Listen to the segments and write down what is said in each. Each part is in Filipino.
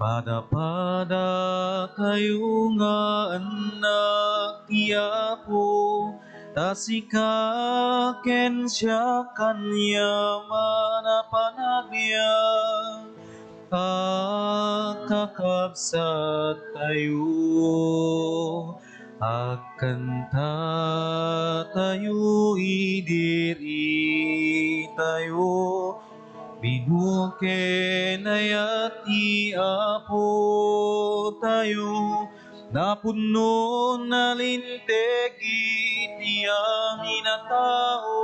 Pada-pada kayo nga anak Apo, tasikaken siya kanya manapanagya, kakabsat tayo, akanta tayo, idiri tayo, binuken ayati Apo tayo, napuno na linteg iti amin na tao,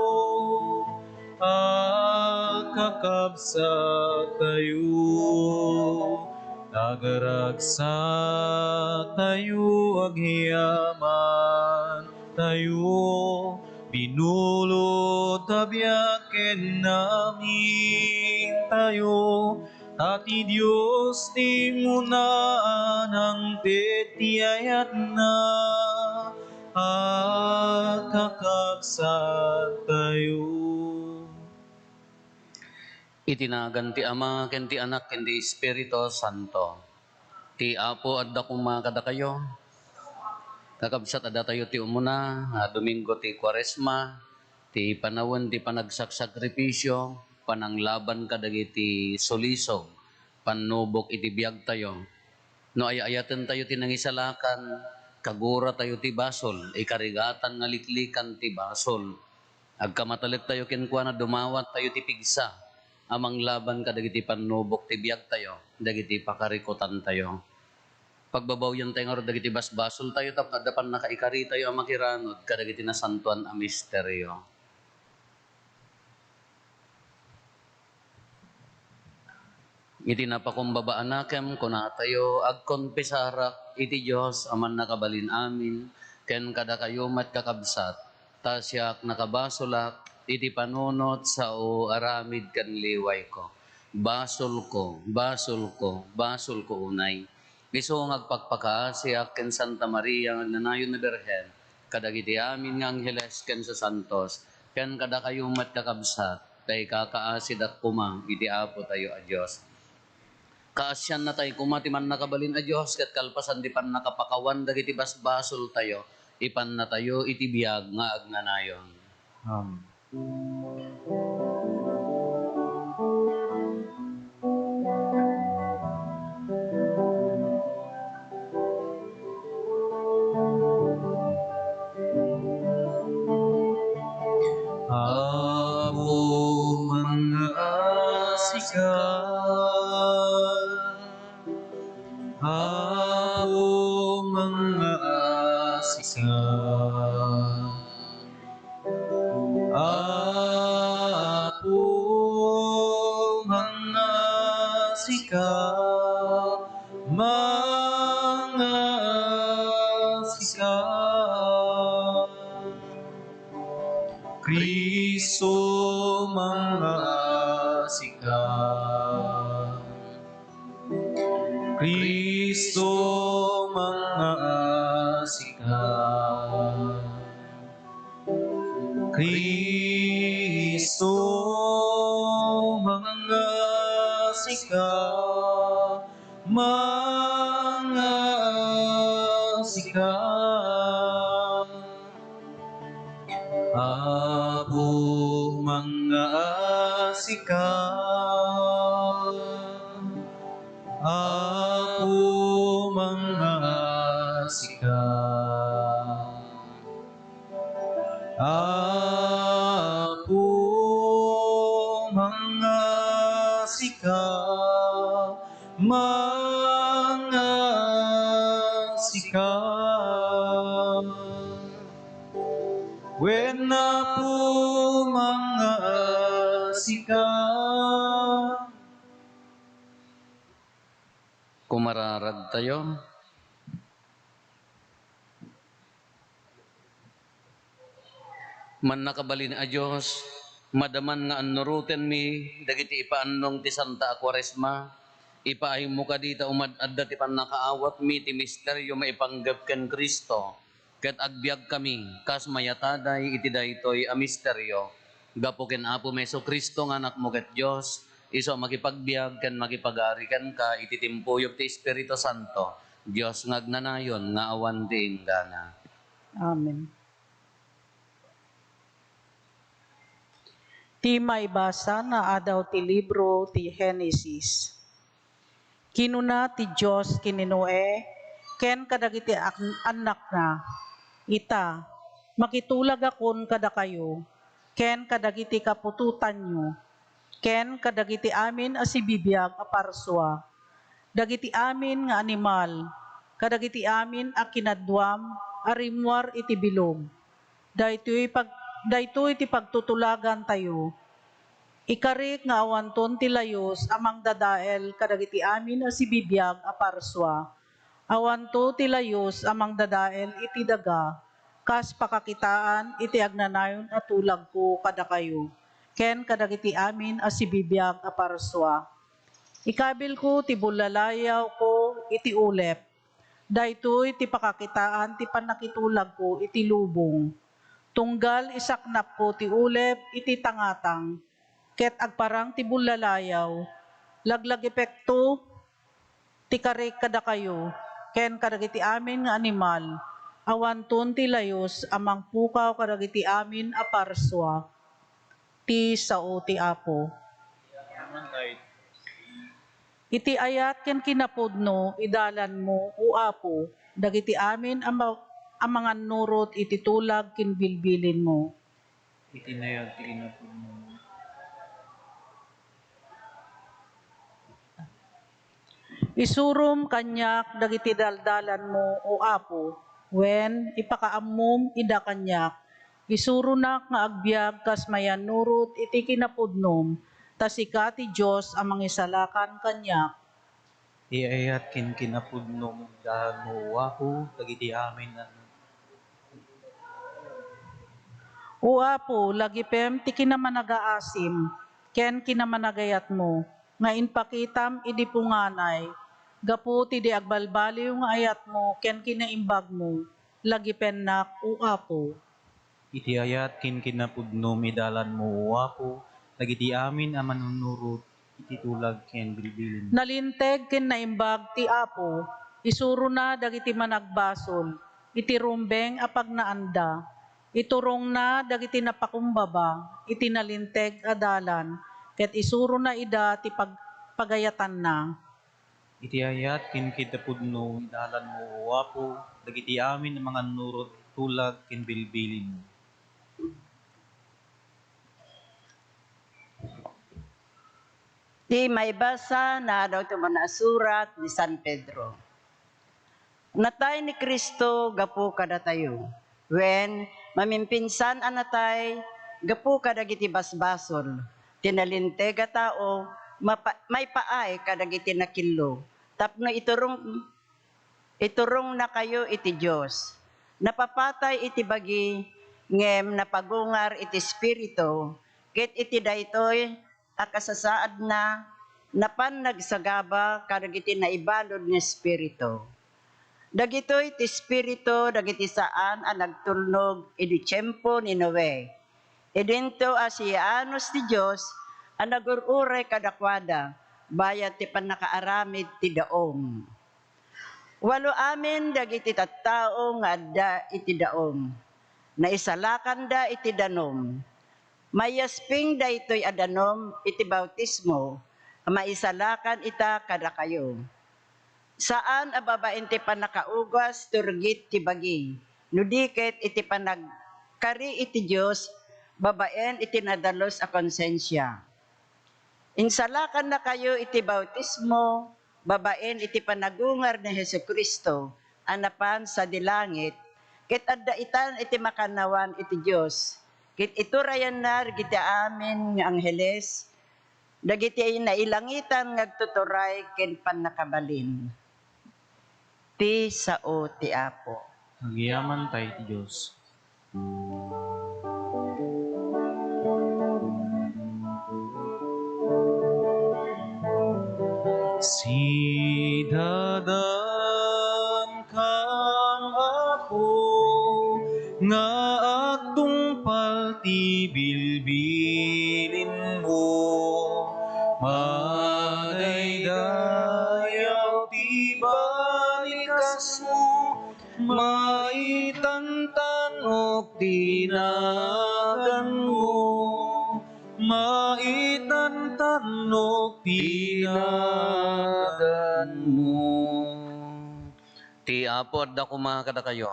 kakabsat tayo, nagaragsa tayo, agyaman tayo, binulot tabyaken namin tayo, Tati Diyos ti munaan ang tetiayat na, kakabsat tayo. Itinagan ti Ama, ken ti Anak, ken ti Espiritu Santo. Ti Apo adda kumakada kayo. Kakabsat adda tayo ti umuna, Domingo ti Kwaresma, ti panawon ti panagsakripisyo, pananglaban kadagiti solisog, panubok iti biag tayo. No ayayaten tayo ti nangisalakan, kagura tayo ti basol, ikarigatan nga liklikan ti basol. Agkamatalit tayo kenkwana dumawat tayo ti pigsa, amang laban kadagiti panubok ti biag tayo, dagiti pakarikutan tayo. Pagbabawyan tayo nga dagiti basbasol tayo, tapos dapan nakaikari tayo ang makiranod, kadagiti nasantuan a misteryo. Iti napakumbabaan nakem, kuna tayo agkonpesarak, iti Diyos, aman nakabalin amin, ken kada kayo mat kakabsat, tasyak nakabasolak, iti panunot sa o aramid kan liway ko. Basol ko, basol ko, basol ko unay. Iso ngagpagpakaasiak ken Santa Maria nanayon na Birhen, kadagiti amin nga angheles ken sa santos, ken kada kayo mat kakabsat, tay kakaasid at kumang, iti Apo tayo a Diyos. Kaasyan na tayo kumatiman nakabalin a Diyos, ket kalpasan di pan nakapakawan, dagiti basbasol tayo, ipan na tayo itibiyag nga agnanayon. Apo mga sikat, Apo mga sikat, Apo mga sikat, mga sikat, Kristo mga sikat, Kristo mga sikat, Kristo mga sikat, mga sikat, Apo mga sikat, Apo mga sikat, Apo mga sikat, mga sikat, when na po mga sikat. Kumararag tayo. Man nakabalin a Diyos, madaman nga anuruten mi, dagiti ipaannong ti Santa Quaresma, ipaayong mo ka dita umadadda ti panakaawat mi, ti misteryo maipanggap ken Kristo, ket agbyag kami, kas mayataday iti daytoy a misteryo, gapo ken Apo Meso Kristo nga anak mo ket Diyos, iso makipagbiag kan makipag-arikan ka, ititimpuyog ti Espiritu Santo, Dios ngagnanayon nga awan ti inggana. Amen. Ti maibasa na adaw ti libro ti Genesis. Kinuna ti Diyos kini Noe, ken kadagiti anak na, ita, makitulag akon kada kayo, ken kadagiti kapututan nyo, ken kadagiti amin asibibiyag a parswa, dagiti amin nga animal, kadagiti amin a kinadwam, arimwar iti bilog, daytoy ti pagtutulagan tayo. Ikarik nga awanton ti layos amang dadael kadagiti amin a sibibiyag a parswa. Awanto ti layos amang dadael iti daga, kas pakakitaan iti agnanayon at tulag ko kada kayo. Ken kadagiti amin a sibibiyag a parswa. Ikabil ko ti bulalayaw ko iti ulep. Daytoy ti pakakitaan ti panakitulag ko iti lubong. Tunggal isaknap ko ti ulep iti tangatang, ket agparang ti bulalayaw, laglag epekto ti karik kada kayo, ken kadagiti amin nga animal, awanton ti layos amang pukaw kadagiti amin a parswa, ti sao ti Apo. Iti ayat ken kinapudno, idalan mo, o Apo, dagiti amin amangan nurot iti tulag ken bilbilin mo. Itinayag ti inapod mo. Isurum kanyak dagiti daldalan mo, o Apo, wen ipakaammom ida kanyak, isurunak nga agbyag kas mayan nurot iti kinapudnom, tas ika ti Diyos amang isalakan kanyak. Iayat kin kinapudno mo dahan mo wako, dagiti amin O Apo, lagipem ti kinamanagaasim, ken kinamanagayat mo, nga inpakitam idi punganay, gapu ti di agbalbaliw nga ayat mo, ken kinaimbag mo, lagipennak, o Apo. iti ayat kin kinapudno midalan mo wako, dagiti amin a manunurot iti tulag ken bilbilin. Nalinteg ken naimbag ti Apo, isuro na dagiti managbasol, iti rumbeng apag naanda, iturong na dagiti napakumbaba, iti nalinteg adalan, ket isuro na ida ti pagayatan na. Iti ayat kin kinapudno midalan mo wako, dagiti amin a mga nurot tulag ken bilbilin. Di maibasa na daw ito surat ni San Pedro. Natay ni Kristo gapu kada tayo. When mamimpinsan anatay gapu kadagiti basbasol. Tinalinteg a tao may paay kadagiti nakillo. Tapno iturong na kayo iti Dios. Napapatay iti bagi ngem napagungar iti espiritu. Ket iti daytoy akasasaad na napan nagsagaba kadagiti naibalod nga espiritu. Dagitoy ti espiritu dagiti saan a nagtulnog idi tiempo ni Noe. Idinto asianos ti Dios a nagururay kadakwada bayat ti panakaaramid ti daom. Walo amin dagiti tattao nga adda iti daom. Naisalakan da iti danom. Mayasping daytoy adanom iti bautismo, maisalakan ita kada kayo. Saan ababain ti panakaugas turgit ti bagi, nudiket iti panagkari iti Dios, babaen iti nadalos a konsensya. Insalakan na kayo iti bautismo, babaen iti panagungar ni Jesucristo, anapan sa dilangit, ket adda itan iti makanawan iti Dios. Kit iturayan na giti amin nga angheles, dagiti ay nailangitan ngagtuturay ken panakabalin. Ti sao ti Apo. Nagyaman tayo ti Diyos. Sidadan kang ako, nga agtungpal ti bilbilin mo, likas mo, maitantanok tinagan mo, maitantanok tinagan mo. Ti Apo adda kumakada kayo.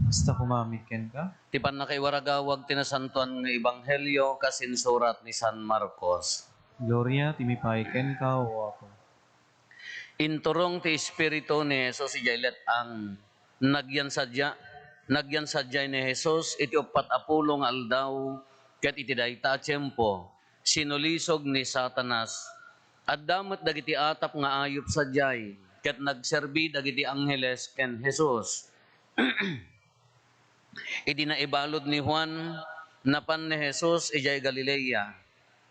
Basta kumamit ken ka. Ti pan na kay waragawag tinasantuan nga ebanghelyo kasinsurat ni San Marcos. Gloria, timipay ken ka o ako. Inturong ti Espiritu ni Jesus ijaylet ang nagyan sadya ni Jesus iti 40 nga aldaw ket iti dayta a tiempo sinulisog ni Satanas. Addamet dagiti atap nga ayop sadyay ket nagserbi dagiti angheles ken Jesus. Idi naibalod ni Juan napan ni Jesus ijay Galilea.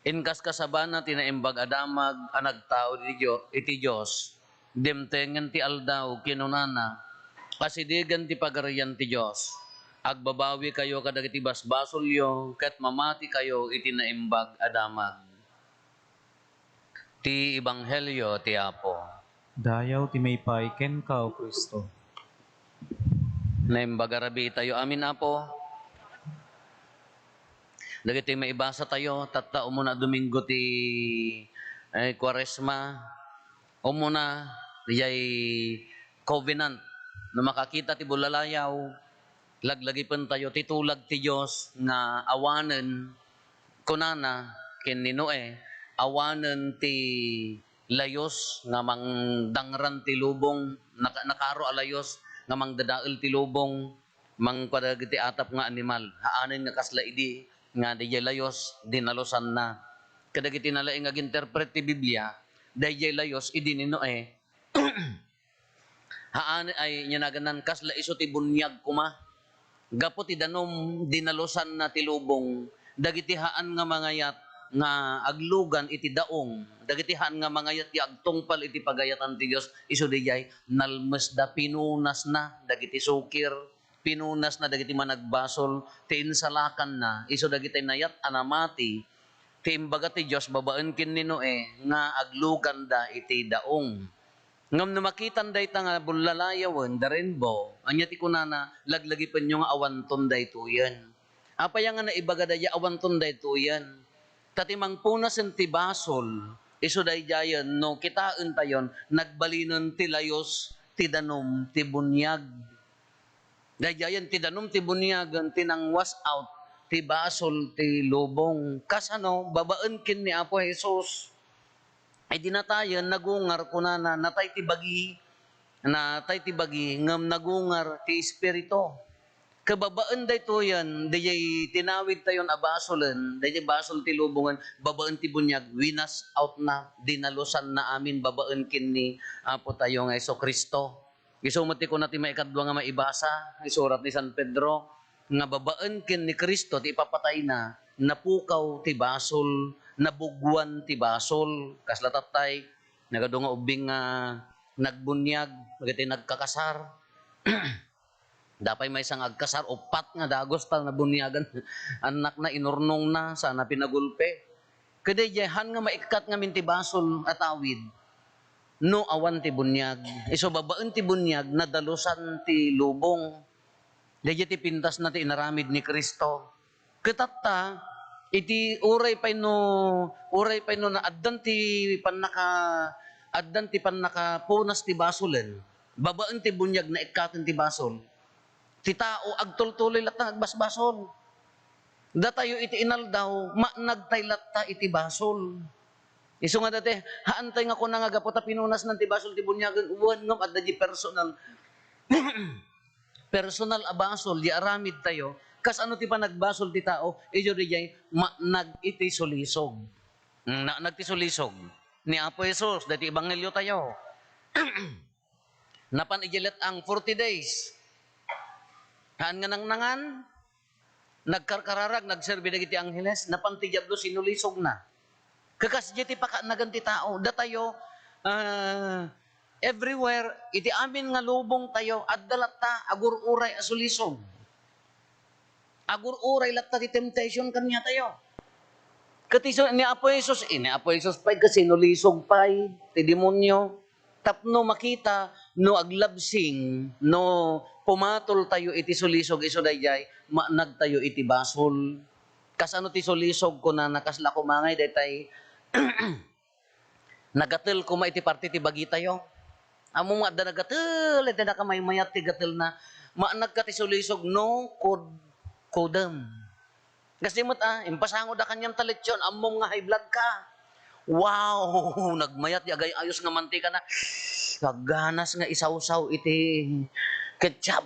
Inkas kasabana tinaimbag adamag anagtao iti Dios. Demtengen ti aldaw kinunana. Kasidigan ti pagarian ti Dios. Agbabawi kayo kadagiti basbasolyo ket mamati kayo iti naimbag adamag. Ti ebanghelyo ti Apo. Dayaw timipay ken ka o Kristo. Naimbag arabi tayo amin Apo. Dagiti maibasa tayo, tatta umuna Domingo ti Kwaresma, umuna dijay covenant, na makakita ti bulalayaw, laglagipan tayo, titulag ti Diyos nga awanen, kunana, ken ni Noe, awanen ti layos, nga mangdangran ti lubong, nakaro alayos, nga mangdadael ti lubong, mangkwadagiti atap nga animal, haanen nga kasla idi, nga dijay layos, dinalosan na. Kadagiti nalaing ag-interpret ti Biblia, dijay layos, idi ni Noe, haan ay nyanaganan kasla iso ti bunyag kuma. Gapo ti danom, dinalosan na ti lubong, dagiti haan nga mangayat, nga aglugan iti daong, dagiti haan nga mangayat ti agtungpal iti pagayatan ti Dios, iso dijay, nalmes da pinunas na, dagiti sukir, pinunas na dagiti managbasol, ti insalakan na, iso dagiti nayat anamati, ti imbaga ti Diyos, babaan kin ni Noe, nga aglugan da iti daong. Ngam na makitan da ita nga bulalayawan, the rainbow, anya ti kunana, laglagi pa nyo nga awanton da ito yan. Apaya nga naibaga da ya awanton da ito yan. Tatimang punas ti basol, iso da jayan, no kitaan tayon, nagbalinon ti layos, ti danom, ti bunyag. Dayayan ti danom ti bunyagan tinangwas out ti basol ti lubong. Kasano babaan kin ni Apo Jesus. Ay dinatayan nagungar kunana natay ti bagi ngam nagungar ti espiritu. Kababaan dayto yan dayay tinawid tayon a basolen dayay basol ti lubongan babaan ti bunyag winas out na dinalusan na amin babaan kin ni Apo tayo nga Kristo. Isumati ko natin maikadwa nga maibasa, isurat ni San Pedro, nga babaan kin ni Kristo, ti ipapatay na, napukaw ti basol, nabugwan ti basol, kaslatatay, nagadunga ubing nga nagbunyag, magati nagkakasar, dapay may isang agkasar, upat nga dagos tal na bunyagan, anak na inurnong na, sana pinagulpe. Kaday jahan nga maikat nga minti basol at awid, no awan ti bunyag. Iso babaan ti bunyag, nadalusan ti lubong. Daya ti pintas na ti inaramid ni Kristo. Katatta, iti uray pay no na addan ti panaka punas ti basolen. Babaan ti bunyag na ikatan ti basol. Ti tao agtultuloy latta agbasbasol. Datayo iti inaldaw, nagtay latta iti basol. Iso nga dati, haantay nga ko nga gapota pinunas ng tibasol ti bunyagan, uwan ngam at di personal. Personal abasol, di aramid tayo, kas ano ti pa nagbasol ti tao, ijo di jay, nag-iti sulisog. Nagtisulisog. Ni Apo Jesus, dati ebanghelyo tayo. Napan ijilet ang 40 days. Haan nga nangan, nagkarkararag, nagserbi na giti angheles, napan ti Diablo sinulisog na. Kakas jeti pa naganti tao, datayo, everywhere, iti amin nga lubong tayo, at dalata, agur-uray asulisog. Agur-uray latta ti temptation kanya tayo. Katiso ni Apo Jesus pa'y kasi nulisog pa'y, ti demonyo, tapno makita, no aglabsing, no pumatol tayo iti sulisog iso dayjay, maanag tayo iti basol. Kasano ti sulisog ko na nakasla kumangay daytay nagatel ko iti parte ti bagi tayo. Amo nga da nagatel, iti nakamay-mayat ti gatel na maanag ka ti sulisog no kodem. Kasi mo't impasangod da kanyang taletsyon, among nga high blood ka. Wow, nagmayat yagay ayos nga mantika na. Kaganas nga isaw-saw iti ketchup.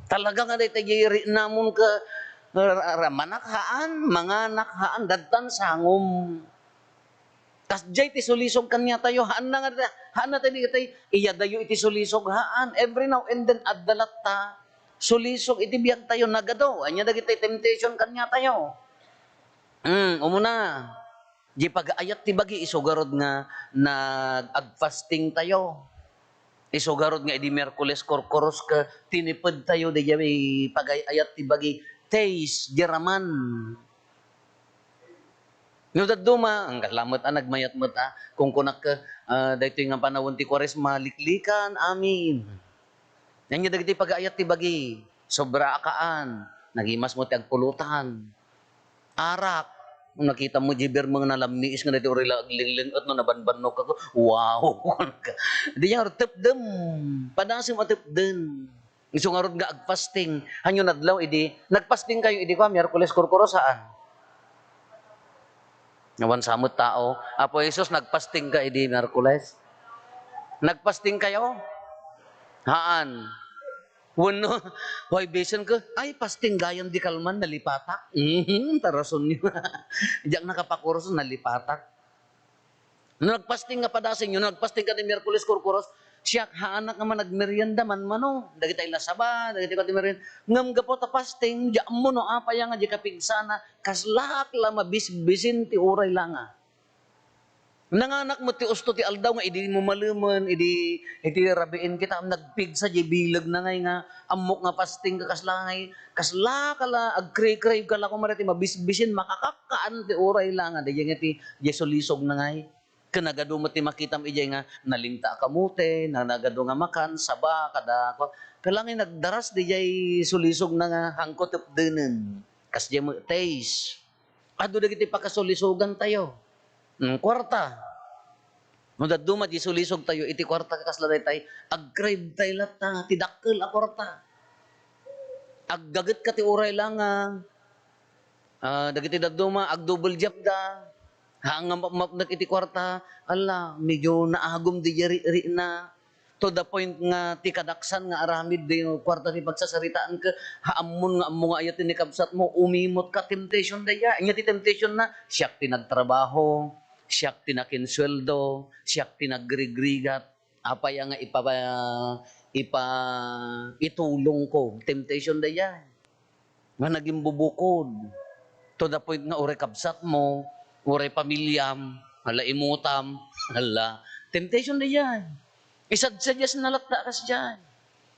Talaga nga dito yiri namon ka manakhaan, mga nakhaan, dadtan sangom. Kasjay ti sulisog kanya tayo, haan na nga, haan na tayo iyadayo iti sulisog, haan. Every now and then, addalat ta, sulisog iti biyag tayo, nagado. Anya dagiti temptation kanya tayo. Umuna, di pag-ayat ti bagi, isugarod nga, nag-fasting tayo. Isugarod nga, edi Merkules, korkoros ka, tinipid tayo, di pag-ayat ti bagi, taste, jeraman. Yung daduma, ang kalamot nagmayat mo kung kunak ka, dahito nga panahon ti Kwaresma, liklikan, amin. Yan yung dagiti pag-ayat ti bagi, sobra akaan, nagimas mo ti agpulutan, arak, kung nakita mo jiber mga nalamniis nga dito orila aglingling at no nabanbanok ako, wow! Di nga tepdem, padasim at tepden. Iso nga rod nga agfasting, hanyo nadlaw, nagfasting kayo, ko, Miyerkules Korkoro saan? Ngawan samot tao. Apo Jesus, nagpasting ka, Miyerkules. Nagpasting kayo? Haan. Wano, why basin ka? Ay, pasting gayan di kalman, nalipatak. Tarason nyo. Diyak nakapakuros, nalipatak. Nagpasting nga padasin nyo, nagpasting ka ni Miyerkules Korkoros, siya haanak naman nagmerienda man mano. Dagi tayo lasaba, dagi tayo merienda. Ngam gapo ta pasting, diyan mo no apaya nga di kapigsana, kaslak la mabisbisin ti uray langa. Nanganak mo ti usto ti aldaw nga, idi mo maluman, iti rabiin kita, nagpigsa di bilag na ngay nga, amok nga pasting ka kaslangay, kasla kala, agkray-kray kala ko mariti, mabisbisin, makakakaan ti uray langa, di nga ti yesolisog na ngay. Kanagado mo ti makitam ijay nga nalingta kamute, nanagado nga makan, saba, kada ko. Kalangin nagdaras di jay sulisog na nga hangkot updenen. Kas jay mo taste. Ado dagiti pakasulisugan tayo. Kwarta. Nung daduma di sulisog tayo, iti kwarta kakasla tay, aggrave tayo lata, tidakkel a kwarta. Aggaget ka ti uray lang dagiti daduma, agdouble job da. Hanggang mapnak iti kwarta, ala, medyo naagom di jari na. To the point nga, ti kadaksan nga aramid di kwarta ni pagsasaritaan ka, haamon nga amo nga ayat ni kabsat mo, umimot ka, temptation daya. Inya ti temptation na, siyak tinagtrabaho, siyak tinakinsweldo, siyak tinagrigrigat, apaya nga itulong ko. Temptation daya. Nga naging bubukod. To the point nga, ure kabsat mo, uray pamilyam, hala imutam, hala. Temptation na yan. Isadsadyas na lakta kas dyan.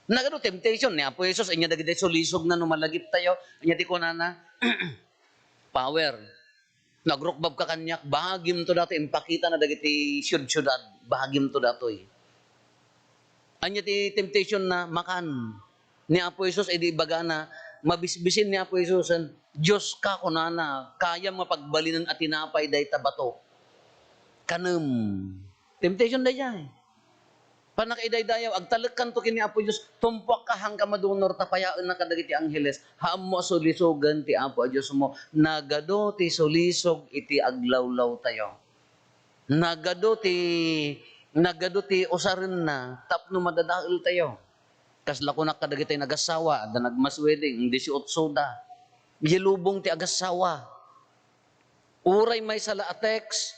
Nagano temptation ni Apo Jesus, inya dagiti sulisog na numalagip tayo, inya di ko na power. Nagrukbab ka kanyak, bahagim to dato, impakita na dagiti syudad, bahagim to dato eh. Anya ti temptation na makan. Ni Apo Jesus, edi baga na, mabisbisin ni Apo Jesus, Diyos ka kunana, kaya mapagbalinan at tinapay day tabato. Kanam. Temptation day yan. Panakaiday dayaw, agtalagkan to kini Apo Diyos, tumpak ka hangga madunor, tapayaan na kadagiti angheles, haam mo sulisogan ti Apo Diyos mo, nagado ti sulisog iti aglawlaw tayo. Nagado ti usarin na, tapno madadail tayo. Kasla ko na kadagiti nagasawa, da nagmas wedding, 18 da. Yelubong ti agasawa. Uray may sala a text,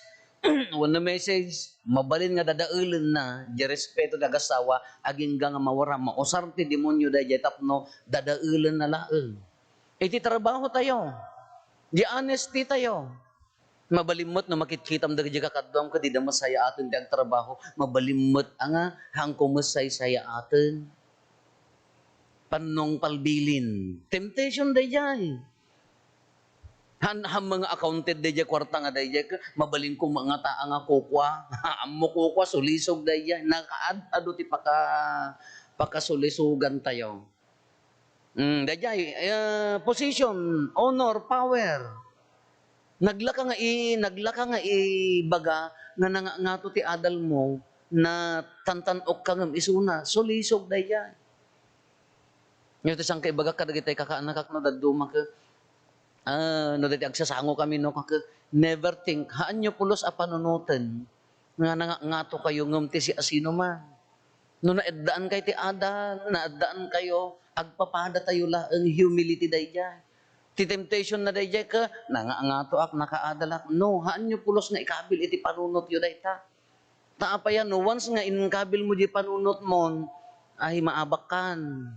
one message, mabalin nga dadailen na, di respeto ti agasawa, aging nga mawara, mausar ti demonyo da di tapno, dadailen na laeng. Iti trabaho tayo. Di honesty tayo. Mabalimot na makitkitam da di kakadwam ka, di da masaya atin di ang trabaho, mabalimot nga, hangko masay-saya atin. Panong palbilin. Temptation da yan. Han mga accounted dayjay kwarta nga dayjay mabalin kong mga taa nga kukwa. Ammo kukwa sulisog dayjay nakaad-ado ti pakasulisugan tayo. Dayjay position, honor, power. Naglaka nga baga nga nangangato ti adal mo na tantanok ka ngam isuna sulisog dayjay. Ngayon tisang kaibaga kadagitay kakaanak no daduma ka no dati agsasango kami no kaka never think haan nyo pulos a panunutan nga nangangato kayo ngam ti si asino man. No naeddaan kay ti adal, naeddaan kayo agpapada tayo laeng humility dayjay. Ti temptation na dayjay ka, nangangato ak, nakaadalak. No, haan nyo pulos nga ikabil iti panunot yun dayta. Taapa yan, no, once nga inkabil mo di panunot mo, ay maabakan.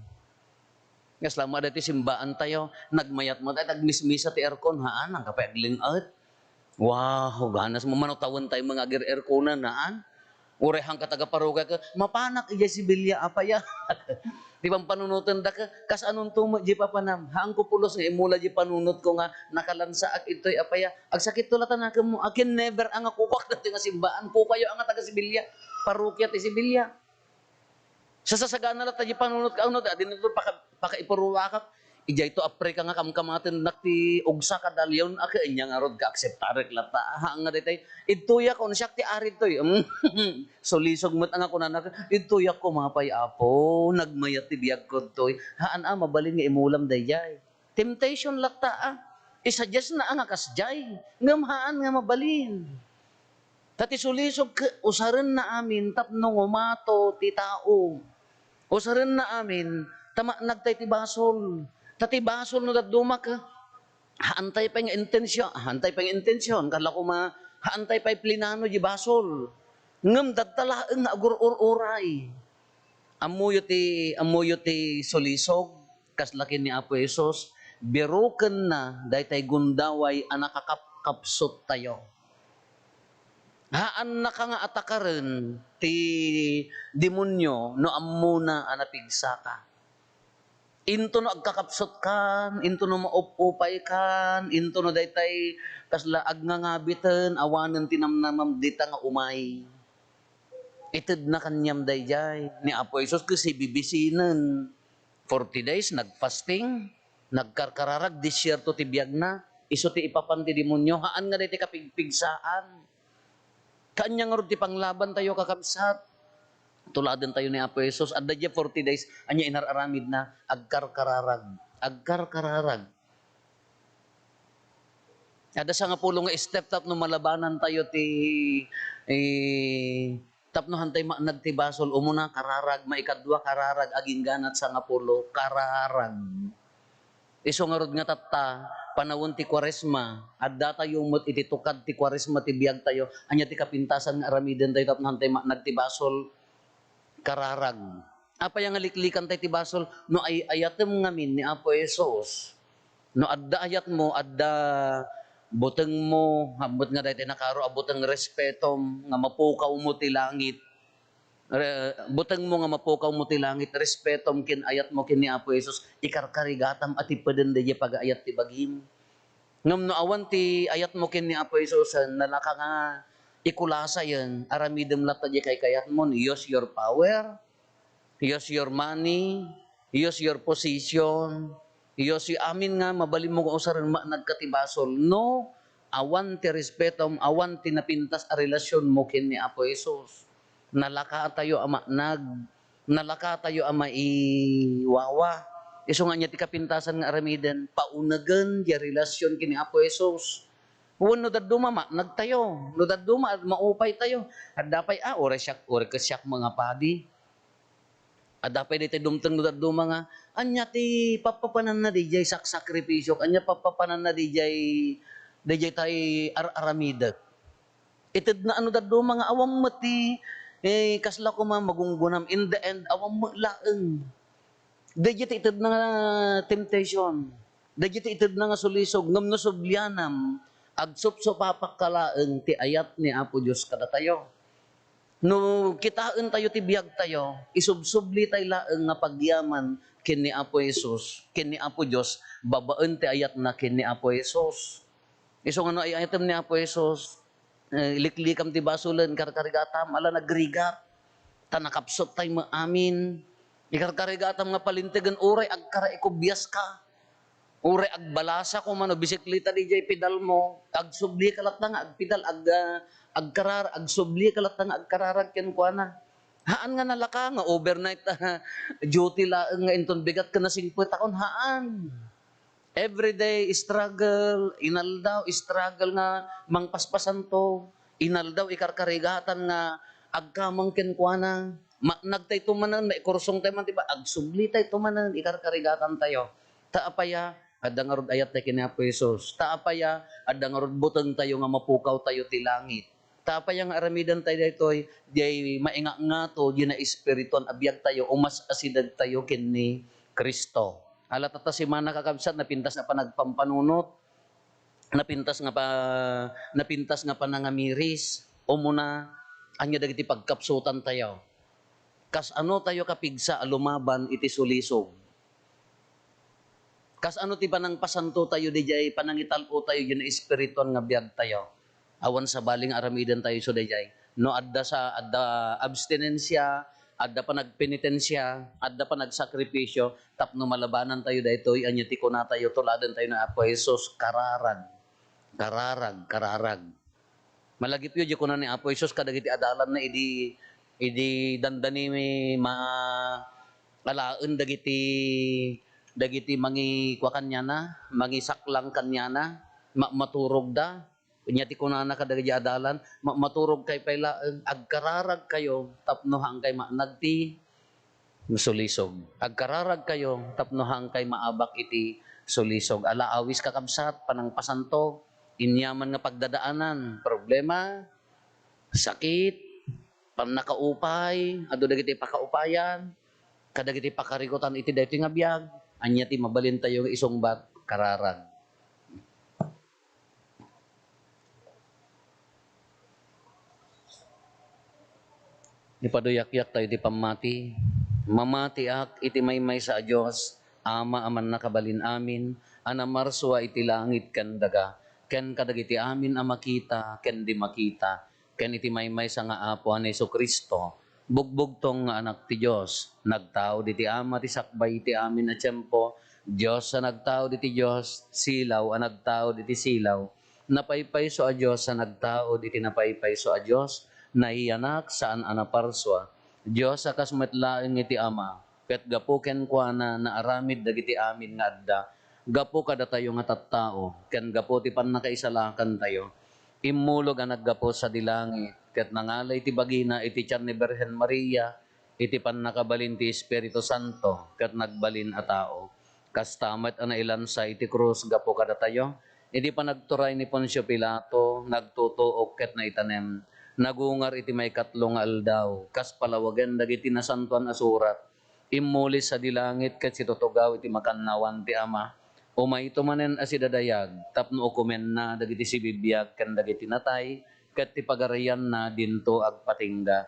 Nga selama dati simbaan tayo, nagmayat mo tayo, nagmismisa ti aircon, haan, ang kapagling at. Wow, ganas mo manutawan tayo mga airconan, haan. Urehang katagaparuga ka, mapanak iya si Bilya, apaya. Di bang panunutan da ka, kas anong tumo, di pa panam. Haang ko pulos nga, imula di panunot ko nga, nakalansa ak ito'y apaya. Ag sakit tulatan na mo, akin never ang akukwak na ti nga simbaan. Po kayo ang taga Sibilya, parukya ti Sibilya. Sa sasagana na tayo panunot ka, ano, di na ito pakaipuruwakak. Ijay to apre ka nga kamkamatin nakti ugsa ka dalyon aka inya nga rod ka akseptarek lata hang nga detay ituya kon siya ti arid toy so lisog met ang ako nanak ituya ko mapay apo nagmayat ti biag ko toy haan mabalin nga imulam dayjay temptation lata isuggest na ang kasjay ngam haan nga mabalin tati sulisog usaren na amin tapno ngumato ti tao usaren na amin tama nagtay ti basol tati basol no daduma ka haantay pa nga intensyon kala ko haantay pa plinano di basol ngem dadtalaeng nga agurur-uray amuyo ti solisog kas laki ni Apo Jesus biruken na daytay gundaway a nakakapsot tayo haan na ka nga atakaren ti demonyo no ammuna a napigsa ka. Into no agkakapsot kan, into no maupupay kan, into no daytay kasla agngangabitan, awanen tinamnamam dita nga umay. Ited na kanyam dayjay ni Apo Jesus kasi bibisinan. 40 days nagfasting, nagkarkararag disyerto ti biag na, iso ti ipapanti demonyo, haan nga daytay kapigpigsaan. Kanyang rod ti panglaban tayo kakabsat. Tuladan tayo ni Apo Jesus. At dadya 40 days, anya inararamid na agkarkararag. Agkarkararag. Ada sa nga pulong nga step tap no malabanan tayo tapnohan tayo nagtibasol umuna kararag, maikadwa kararag, aging ganat sa nga pulo, kararag. Iso nga rod nga tatta, panawon ti Kwaresma, adda tayo mo't ititukad ti Kwaresma ti biyag tayo, anya ti kapintasan nga aramiden tayo tapnohan tayo nagtibasol, kararag. Apa yang aliklikan tayo ti basol, no ay ayatem ngamin ni Apo Jesus. No adda ayat mo, adda buteng mo, hambot nga dahil nakaro, abuteng respetom, nga mapukaw mo ti langit. Buteng mo nga mapukaw mo ti langit, respetom kin ayat mo kin ni Apo Jesus, ikarkarigatam at ipaden de pag-ayat ti bagim. Ngam no awan ti ayat mo kin ni Apo Jesus, nalaka nga ikulasa yan, aramidem lata di kay kayat mo, use your power, use your money, use your position, use yung amin nga, mabalin mo kung usaran nagkatibasol. No, awan ti respetom, awan ti napintas a relasyon mo kin ni Apo Jesus. Nalaka tayo ama nalaka tayo ama iwawa. Iso nga niya ti kapintasan nga aramiden, paunagan di relasyon kin ni Apo Jesus. Huwag no daduma nagtayo. No daduma maupay tayo. At dapay ore kasyak mga padi. At dapay dito dumteng no daduma nga. Anya ti papapanan na dijay sakripisyo. Anya papapanan na dijay tay aramidat. Ited na ano daduma nga awam mati kasla ko magunggunam. In the end awam mo laeng. Dijay ited na nga temptation. Dijay ited na nga sulisog. Ngam no sublianam. Agsupso papakalaeng ti ayat ni Apo Diyos kada tayo. No kitaan tayo ti biyag tayo, isubsubli tayo laeng nga pagyaman kin ni Apo Jesus, kin ni Apo Diyos, babaan ti ayat na kin ni Apo Jesus. Iso nga no ay item ni Apo Jesus, liklikam ti basulan, karkarigatam, ala nagrigat, tanakapsot tay mo amin, ikarkarigatam nga palintigan, uray agkara ikubyas ka, uray agbalasa ko mano, bisikleta di jay pedal mo, agsubli kalat nga, agpedal, agkarar, agsubli kalat nga, agkararag ken kuha na. Haan nga nalaka nga, overnight duty la nga inton bigat ka na 50 taon, haan. Everyday struggle, inaldaw, struggle nga mangpaspasan to, inaldaw, ikarkarigatan nga agkamang kenkwana, nagtay tumanan, may kursong tayo man, diba? Agsubli tayo tumanan, ikarkarigatan tayo. Taapaya, adda nga rod ayat tayo kinapo Jesus. Taapaya, adda nga rod butang tayo nga mapukaw tayo ti langit. Taapaya nga aramidan tayo daytoy, di mainga nga to, di na espiriton, abiyag tayo, umas asidag tayo kini Kristo. Alat ata si mana kakabsat napintas nga panagpampanunot, napintas nga panangamiris, o muna anya dagiti pagkapsutan tayo. Kas ano tayo kapigsa lumaban iti sulisog. Kas ano ti panang pasanto tayo dijay panangitalo tayo yun espiriton nga biag tayo. Awan sa baling aramidan tayo so dijay. No adda abstinensya, adda pa nagpenitensya, adda pa nagsakripisyo, tapno malabanan tayo daytoy anya ti kuna tayo tuladan tayo na Apo Jesus kararag. Malagip yun di kuna ni Apo Jesus kadagiti adalan na idi dandani alaen dagiti mangi kwa kanya na, mangi saklang kanya na, maturog da. Nya ti kunana kadagiti adalan, maturog kay paylaeng agkararag kayo tapno hangkay nagti sulisog. Agkararag kayo tapno hangkay maabak iti sulisog. Alaawis kakabsat panang pasanto, inyaman nga pagdadaanan, problema, sakit, panakaupay, adu dagiti pakaupayan, kadagiti pakarigutan iti daytoy nga biag, anya ti mabalin tayo nga isungbat kararag. Ipaduyak-yak tayo di pamati. Mamatiak iti maymay sa Diyos, Ama aman nakabalin amin, anamarswa iti langit ken daga, ken kadagiti amin a makita, ken di makita, ken iti maymay sa nga Apo ni Jesucristo, bugbugtong nga anak ti Diyos, nagtao di ti Ama ti sakbay ti amin na tiyempo, Diyos sa nagtao di ti Diyos, silaw a nagtao di ti silaw, napaypay so a Diyos sa nagtao di ti napaypay so a Diyos, naiyanak saan anaparswa, Diyos sa kasmetlaeng iti Ama, ket gapo ken kuana na aramid dagiti amin nga adda, gapo kada tayo nga tattao, ken gapo ti pannakaisalakan tayo, immulog ang naggapo sa dilangit, ket nangalay ti bagina iti tiyan ni Birhen Maria, iti pannakabalin ti Espiritu Santo, ket nagbalin a tao. Kastamat ana ilansa iti krus gapo kada tayo, iti panagturay ni Poncio Pilato, nagtutuok ket na itanem, nagungar iti may katlong aldaw, kas palawagan dagiti nasantuan asurat, immulis sa dilangit ket situtugaw iti makannawan ti Ama, umay tumanen asidadayag, tapno ukumen na dagiti sibibiyag ken dagiti natay, ket ti pagarian na dinto agpatingga.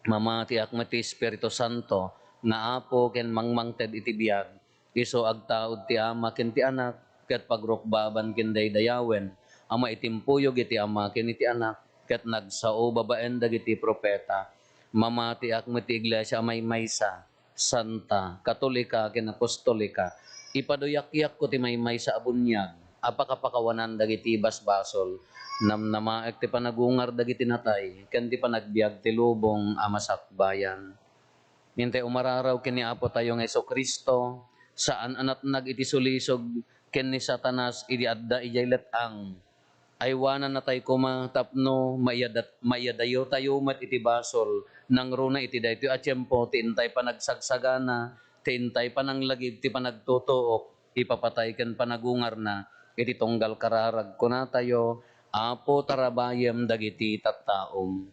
Mamati akmet ti Espiritu Santo, nga Apo ken mangmangted iti biyag, iso agtaod ti Ama ken ti Anak, ket pagrukbaban ken daydayawen, ama itimpuyog iti Ama ken iti Anak, ket nagsao babaen dagiti propeta. Mamati akmet ti Iglesia may maysa, santa, katolika ken apostolika, ipaduyak-yak ko ti maymay sa abunyag, apakapakawanan dagiti basbasol, namnamaek ti panagungar dagiti natay, ken ti panagbiag ti lubong amasakbayan. Nintay umararaw ken ni Apo tayo nga Jesucristo, saan anatnag iti sulisog ken ni Satanas idi adda ijay letang, aywanan na tayo kumatapno, mayadayo tayo mat iti basol, nang runa iti dayto at tiyempo, ti intay panagsagsagana, ti intay pananglagid, ti panagtutuok, ipapatay ken panagungar na, iti tunggal kararag ko na tayo, Apo tarabayem dagiti tattaom.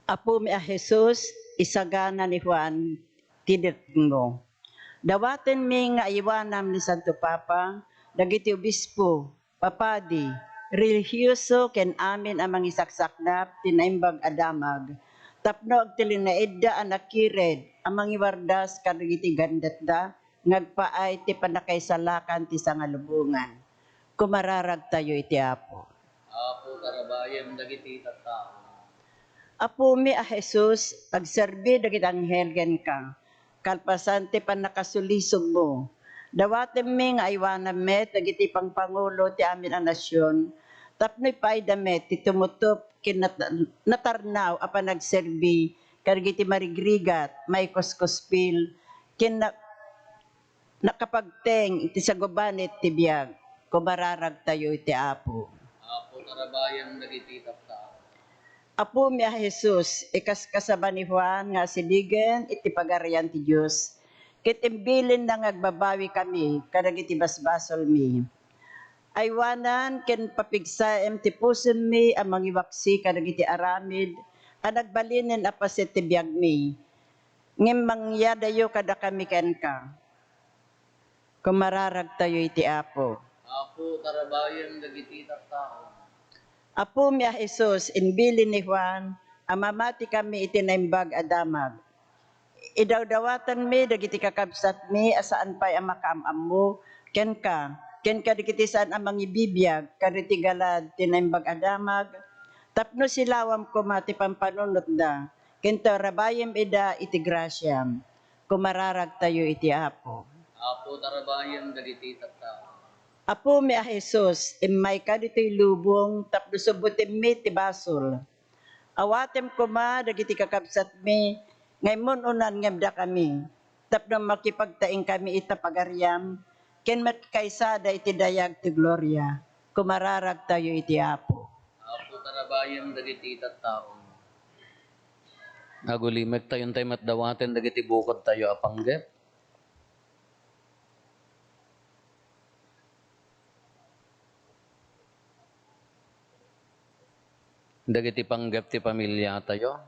Apo mi a Jesus, isagana ni Juan, tinitmo. Dawaten mi nga iwanam ni Santo Papa, dagiti obispo, papadi, religyoso ken amin amang isaksaknap tinaimbag adamag, tapno agtilin na edda anakired amang iwardas kadagiti gandetda, ngagpaay ti panakaisalakan ti sangalubungan. Kumararag tayo iti Apo. Apo karabayem dagiti tattao. Apo mi a Jesus, pagserbi dagiti anghel ken ka, kalpasan ti panakasulisog mo. Dawatem mi nga aywanam met dagiti pangpangulo ti amin a nasyon, tapnoy paida met ti tumutop ken natarnaw a panagserbi kadagiti marigrigat, may kuskuspil, ken nakapagteng iti sagubanet ti biag. Kumararag tayo iti Apo. Apo karabayem dagiti tattao. Apo mi a Jesus, ikas kasaba ni Juan nga siligen iti pagarian ti Dios. Ket imbilin na ngagbabawi kami kadagiti basbasol mi. Aywanan ken papigsaem ti puson mi a mangiwaksi kadagiti aramid a nagbalinen a paset ti biag mi. Ngem mangyadayo kada kami ken ka. Kumararag tayo iti Apo. Apo karabayem dagiti tattao. Apo mi a Jesus, inbilin ni Juan, amamati kami iti naimbag adamag. Idawdawatan mi dagiti kakabsat mi asaan pa'y ang makaamam mo, ken ka dagiti saan ang mangibibiyag, kaditi galad tinaimbag adamag, tapno silawam ko mati pampanunot da, ken rabayem ida iti grasyam, kumararag tayo iti Apo. Apo karabayem dagiti tattao. Apo mi a Jesus, imay ka dito'y lubong, tapno subutin mi ti basol. Awatem ko ma, dagiti kakabsat mi, ngaymon unan ngemda kami. Tapno makipagtaing kami ita pagaryam, ken matkaysada iti dayag ti gloria. Kumararag tayo iti Apo. Apo karabayem dagiti tattao. Agulimek tayon tayo matdawaten dagiti bukod tayo apanggep. Dagiti panggep ti pamilya tayo.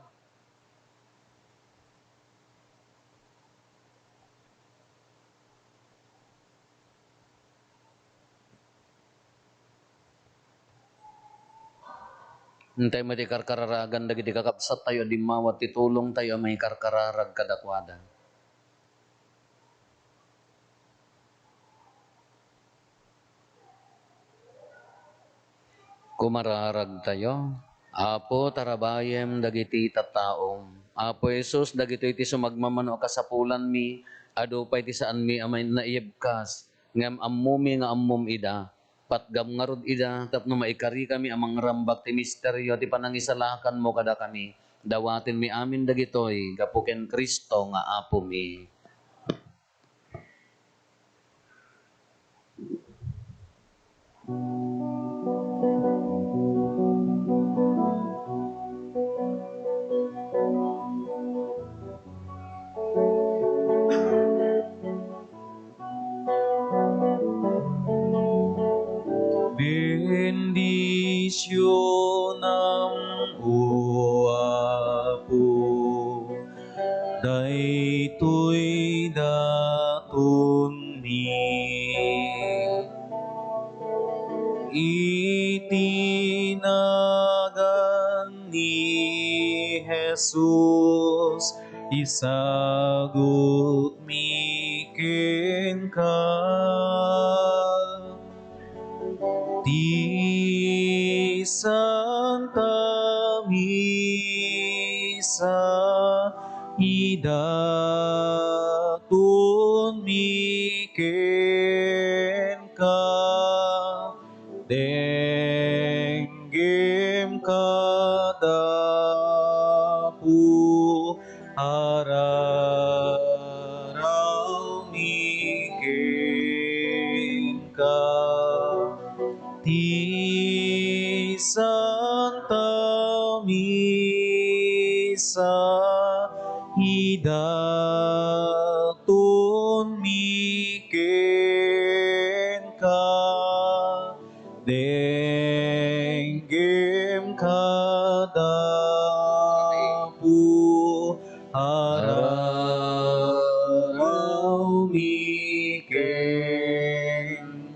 Hintay mo ti karkararagan dagiti kakabsat tayo di mawat ti tulong tayo may karkararag kadakwada. Kumararag tayo. Apo tarabayem dagiti tattaom. Apo Jesus dagito iti sumagmamano kasapulan mi adu pay ti saan mi amay naibkas ngem ammo mi nga ammom ida patgam ngarud ida tapno maikari kami amang rambak ti misteryo ti panangisalakan mo kada kami dawatin mi amin dagitoy gapuken Kristo nga apo mi. Bendicionam o Apo, daytoy daton ni itinagan ni Jesus, isagot mi kenka. Di Santa Misa idatun miken ka denggem kadapu araraw miken ka. Di Santa Misa idatun miken ka denggem kadapu araraw miken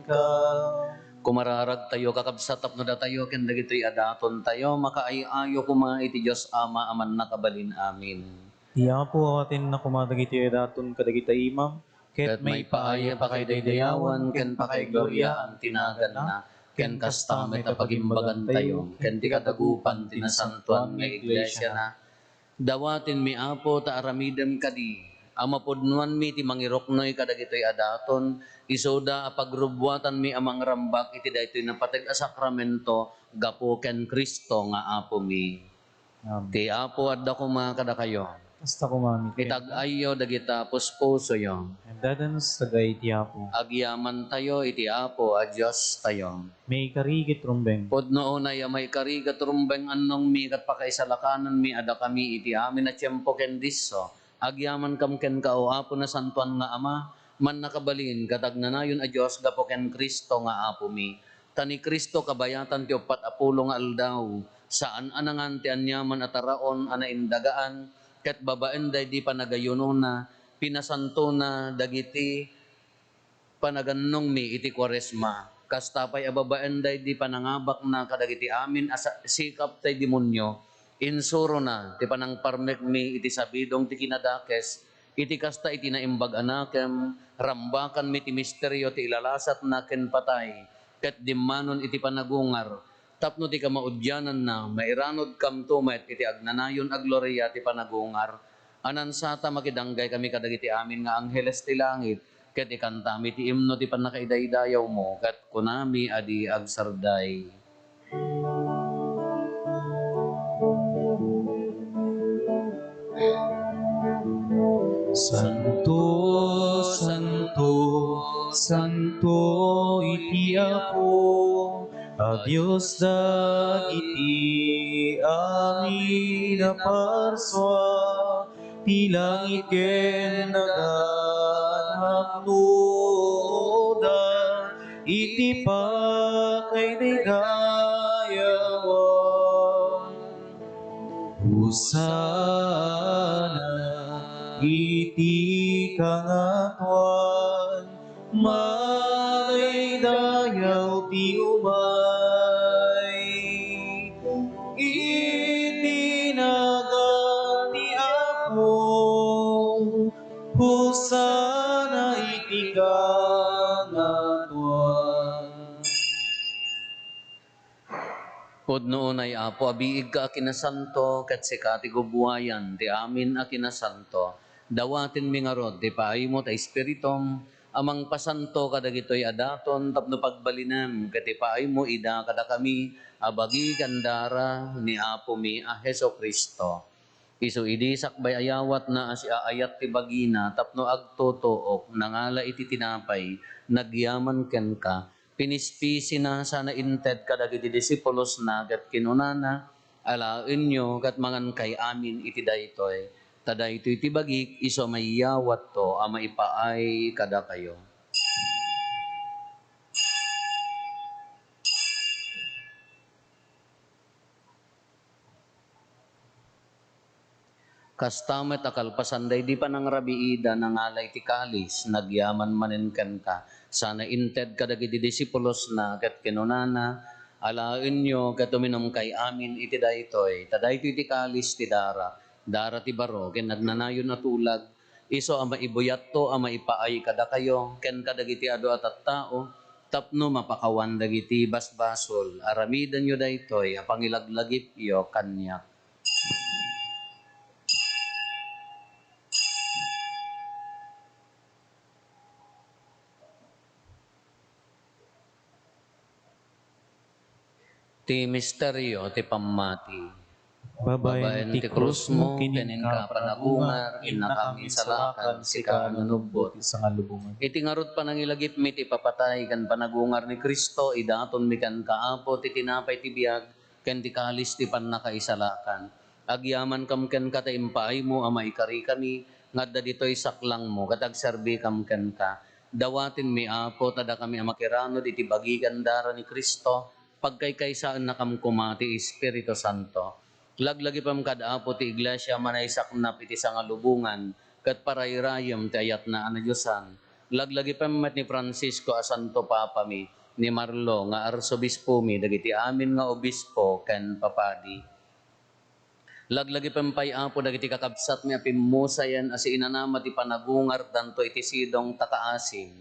ka. Kumararag tayo kakabsatap no da tayo ken dagitoy adaton tayo makaayo kuma iti Dios Ama aman nakabalin amin. Iya po atin na kumadagiti daton kadagita imam, Ket may paaya pa kay daydayawan, ken pa kay gloria ang tinagan na, ken kasta met pagimbagan tayo, ken ti kadagupan tinasantuan nga iglesia na. Dawatin mi apo ta aramidem kadi. Amapudnuan mi ti mangiroknoy kadagitoy adaton, isoda apagrubuatan mi amang rambak iti daytoy napateg a sakramento gapo ken Kristo nga apo mi. Ti apo adda ko mga kadakayo. Basta kumamit Itag-ayo dagita puspuso yo. Dadanos tagay ti Apo. Agyaman tayo iti apo a Diyos tayo. May karigit rumbeng. Podno na ya may karigat rumbeng annong mi kat pakaisalakanan mi ada kami iti amin at tiyempo ken disso. Agyaman kam ken kao apo na santuan nga ama, man nakabalin katagnanayon a Diyos gapo ken Kristo nga apo mi. Tani Kristo kabayatan ti upat apulo nga aldaw, saan anangan ti anyaman at araon ana indagaan, ket babaen day di panagayuno na, pinasanto na dagiti panagannong mi iti kwaresma. Kastapay ababaen day di panangabak na kadagiti amin asa sikap tay demonyo. Insuro na ti panangparmek mi iti sabidong ti kinadakes. Iti kasta iti naimbag anakem, rambakan mi ti misteryo ti ilalasat na ken patay. Ket dimmanon iti panagungar. Tapno ti kamaudyanan na, mairanod kam tumet iti agnanayon a gloria ti panagungar. Anansata makidanggay kami kadagiti amin nga angheles ti langit, ket ikantami ti imno ti panakaidaydayaw mo, ket kunami adi agsarday. Santo, Santo, Santo iti Apo, a Dios dagiti amin a parswa, ti langit ken naganapnoda, iti pakaidayawan. Husana iti kangatuan, maidayaw ti umay. Itinagan ti Apo, husana iti kangatuan. Pudno ay apo, abiig ka akinasanto, ket sika ti gubuayan, ti amin akinasanto. Dawatin mi nga rod, ti paay mo ta espiritom, amang pasanto kadagitoy adaton, tapno pagbalinem, ket ti paay mo ida kada kami, abagi kandara ni apo mi a Heso Kristo. Isu idi sakbay ayawat na si aayat ti bagina, tapno agtotook, nangala iti tinapay, nagyaman ken ka, pinispisi na sana inted kadagiti disipulos na ket kinunana alaen nyo kat mangan kay amin iti daytoy tadaytoy ti bagik iso mayyawat to a maipaay kada kayo. Kastamet akalpasan day di pa nang rabiida nangalay ti kalis, nagyaman manen ken ka. Sana inted kadagiti disipulos na ket kinunana, alaen nyo ket uminom kay amin iti daytoy. Tadaytoy ti kalis ti dara, dara ti baro, ken nagnanayon na tulag. Iso ama ibuyat to, ama ipaay kada kayo, ken kadagiti adu at tao, tapno mapakawan dagiti basbasol. Aramidan nyo daytoy, apangilaglagip yo kanyak. Ti misteryo ti pammati. Babaen ti krus mo, kinin ka panagungar, inakami salakan, sika nanubot sa ngalubungan. Iti ngarot panangilagip mi ti papatay kan panagungar ni Kristo, idaton mi kan kaapo ti tinapay ti biag, ken ti kalis ti pannakaisalakan. Agyaman kam ken kataimpaay mo, ama ikari kami, ngadda ditoy saklang mo, katagserbi kam ken ka. Dawatin mi apo, tada kami amakiranod iti bagigan dara ni Kristo, pagkaykaysaan na kam kumati Espiritu Santo. Laglagi pam kadaapo ti iglesia manay saknap iti sangalubungan, kat parayrayam ti ayat na anadyosan. Laglagi pam met ni Francisco a Santo Papa mi, ni Marlo nga arsobispo mi, dagiti amin nga obispo ken papadi. Laglagi pampay apo dagiti kakabsat mi apimusayan asi inanama ti panagungar danto iti sidong takaasim.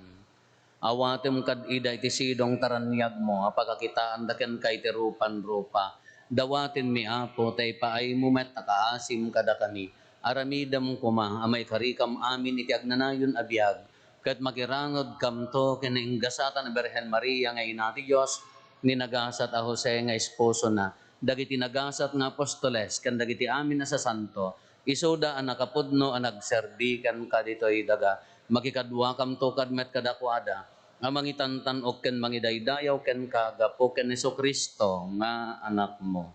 Awatem kad ida iti sidong taranyag mo apagakitaan daken kay ti rupan-rupa. Dawatin mi apo tay paay mo met takaasim kada kami. Aramidam kuma amay karikam amin iti agnanayon abiyag. Kat makirangod kam to kinainggasatan na Berhen Maria nga ina ti Diyos, ninagasat a Jose nga esposo na, dagiti nagasat nga apostoles, kan dagiti amin na sa santo, isoda ang nakapudno ang nagserbi kan kaditoy daga, makikadwa kam to kadmet kadakwada, ang mangitantan o ken mangidaydayaw ken kagapo ken Heso Kristo nga anak mo.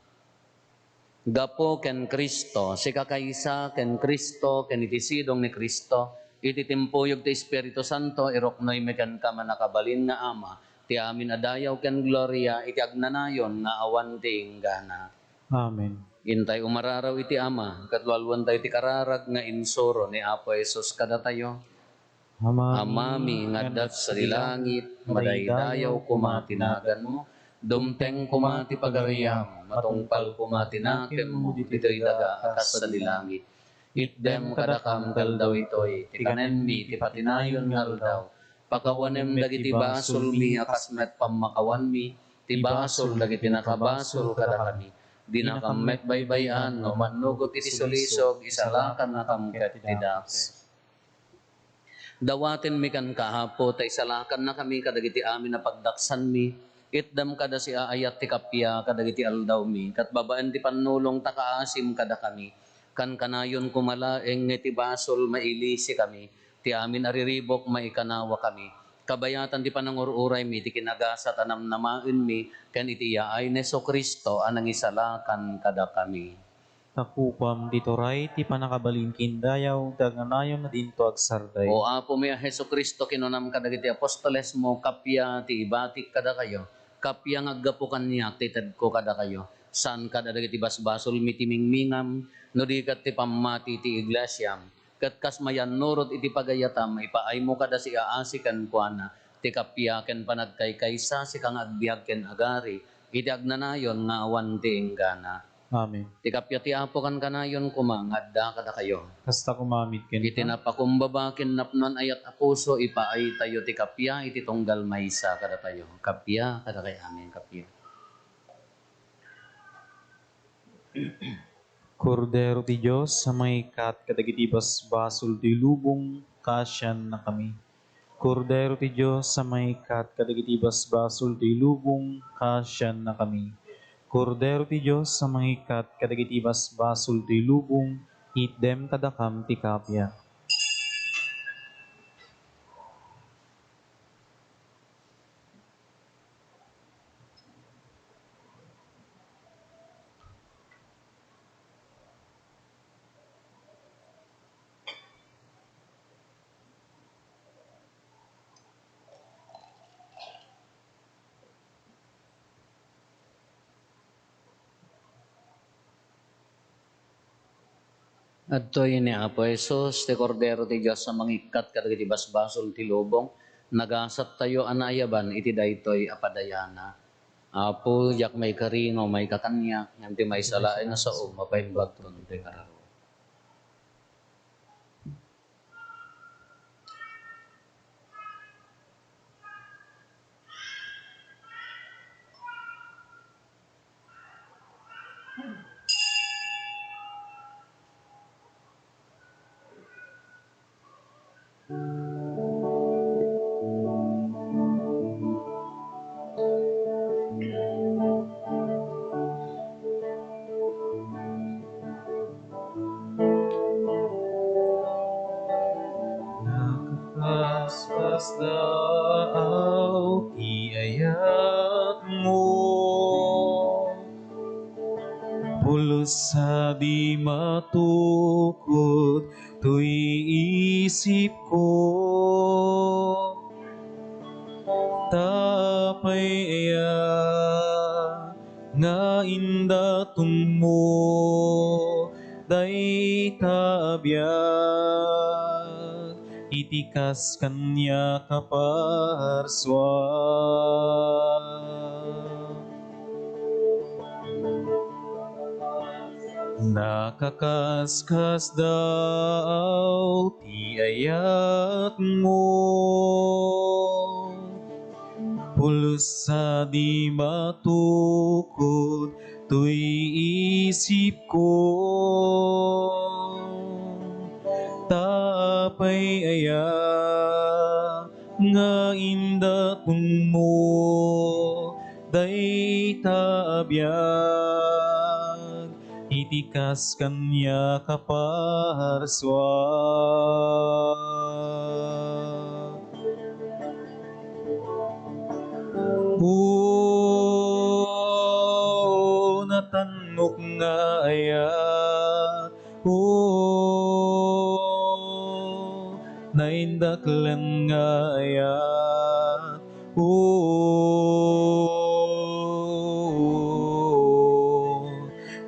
Gapo ken Kristo, si kakaysa ken Kristo, ken itisidong ni Kristo, iti timpuyog ti Espiritu Santo, iroknoy mekan ka manakabalin nga ama, ti amin adayaw ken gloria, iti agnanayon nga awan ti inggana. Amen. Intay umararaw iti ama, katwalwan tayo ti kararag nga insuro ni Apo Jesus kada tayo. Amami nga dat sa dilangit, madaydayaw kumatinagan mo, dumteng kumati pagariam, matungpal kumatinakem mo, dito'y daga akas sa dilangit. Itdem kadakam kaldaw ito'y, tikanem mi, ti patinayon ngal daw, pakawanem dagiti basol mi, akas met pamakawan mi, ti basol dagiti nakabasol kada kami, di nakamet baybayan, no manugot iti sulisog, isalakan na kamket ti dape. Dawatin mi kan kahapo, tay salakan na kami kadagiti amin na pagdaksan mi, itdam kada si aayat ti kapya kadagiti aldaw mi, kat babaan ti panulong takaasim kada kami, kan kanayon kumalaeng ti basol mailisi kami, ti amin ariribok maikanawa kami, kabayatan ti panangururay mi, ti kinagasa tanamnamain mi, kan iti yaay ni Heso Kristo anang isalakan kada kami. Takupam ditoray ti panakabalin kindayaw daganayon na dinto agsarday. O apo mi Heso Kristo kinunam kadagiti apostoles mo, kapya ti ibatik kada kayo, kapya ngaggapo kanya ti tedko kada kayo, san kada dagiti basbasol mitimingmingam, no di kat ti pamati ti iglesyam, kat kas mayan nurot iti pagayatam, ipaay mo kada si aasikan kuana, ti kapya ken panagkaykaysa si kang agbiag ken agari, iti agnanayon nga awan ti inggana. Amen. Ti kapya ti apo kan kanayon kumangadda kada kayo. Kasta kumamit ken Iti napakumbaba ken napnon ayat a puso, ipaay tayo ti kapya, iti tunggal maysa kada tayo. Kapya kada kay amin, kapya. Kordero ti Diyos sa may kat kadagiti basbasol ti lubong kasyan na kami. Kordero ti Diyos sa may kat kadagiti basbasol ti lubong kasyan na kami. Kordero ti Diyos sa may kat kadagiti basbasol ti lubong itdem kadakam ti kapya. Adtoy ni Apo Jesus, ti kordero ti Diyos sa mangikat kadagiti basbasol ti lubong, nagasat tayo anayaban iti daytoy apadayana. Apo, yak may karingo, may kakanyak, ngam ti may salain na sa mapaimbagton ti kararo. Nakakaspas daaw ti ayat mo, pulos sa di matukod to'y isip ko. Tapay aya nga indaton mo, day tabiyag itikas kanya kaparswa. Nakakaskas daw ti ayat mo, pulos sa di matukod to'y isip ko. Tapay aya nga indatun mo, day taabiyag, itikas kanya kaparswa. Natanok nga aya, naindaklan nga aya,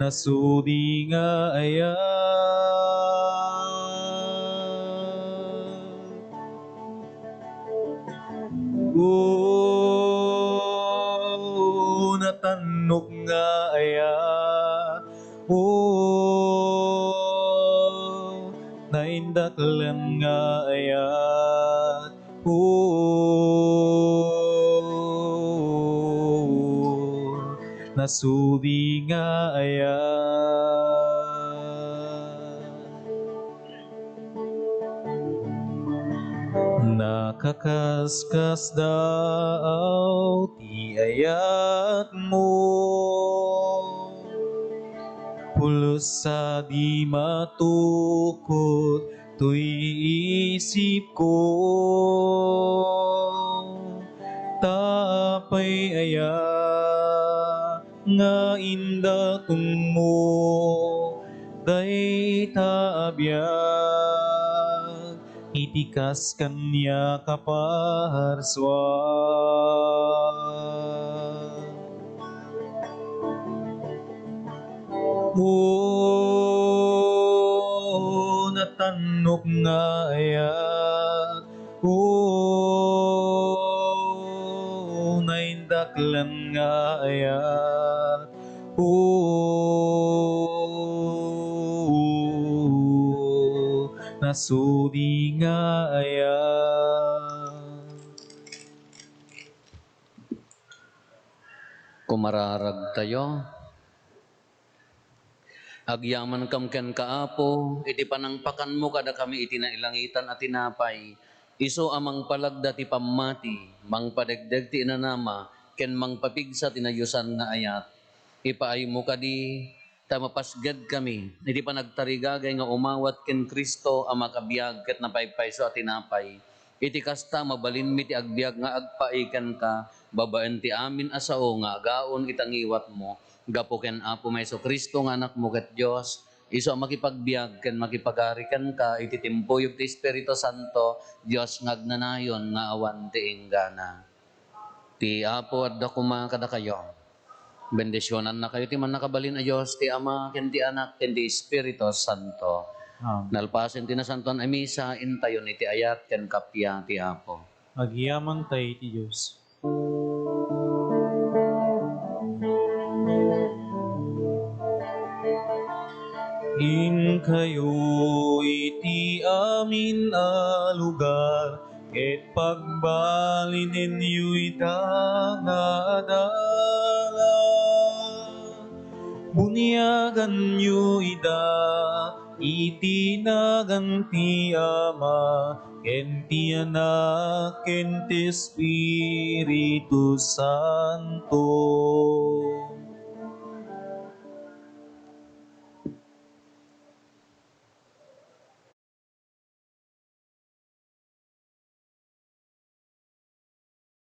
nasudi nga aya. Natanok nga aya, naindaklan nga aya, nasudi nga aya. Nakakaskas daw ti ayat mo, pulos sa di matukod to'y isip ko. Tapay aya nga indatun mo, day taabiyag, itikas kanya kaparswa. Natanok nga aya, naindaklan nga aya, nasudi nga aya. Kumararag tayo. Agyaman kam ken kaapo, iti panangpakan mo kada kami iti nailangitan at tinapay. Iso amang palagda ti pamati, mangpadegdeg ti inanama, ken mangpapigsa tinayusan nga ayat. Ipaay mo kadi, tamapasgad kami, iti panagtarigagay nga umawat ken Kristo ang makabiyag ket napaypayso at tinapay. Iti kasta mabalin mi ti agbiag nga agpaikan ka, babaen ti amin asao nga agaon itangiwat mo. Gapo ken Apo Mayso Kristo nga anak mo ket Dios, iso makipagbiag ken makipagarikan ka iti timpuyog ti Espiritu Santo, Dios ngagnanayon nga awan ti inggana. Ti Apo adda kuma kada kayo. Bendisyonan na kayo ti man nakabalin a Dios ti Ama ken ti Anak ken ti Espiritu Santo. Nalpasen ti nasantuan a misa intayon iti ayat ken kapya ti Apo. Agyaman tayo ti Diyos. In kayo iti amin a lugar, ket pagbalin ninyo itangadala. Bunyagan nyo ida, iti naganti Ama, ken ti Anak, ken ti Espiritu Santo.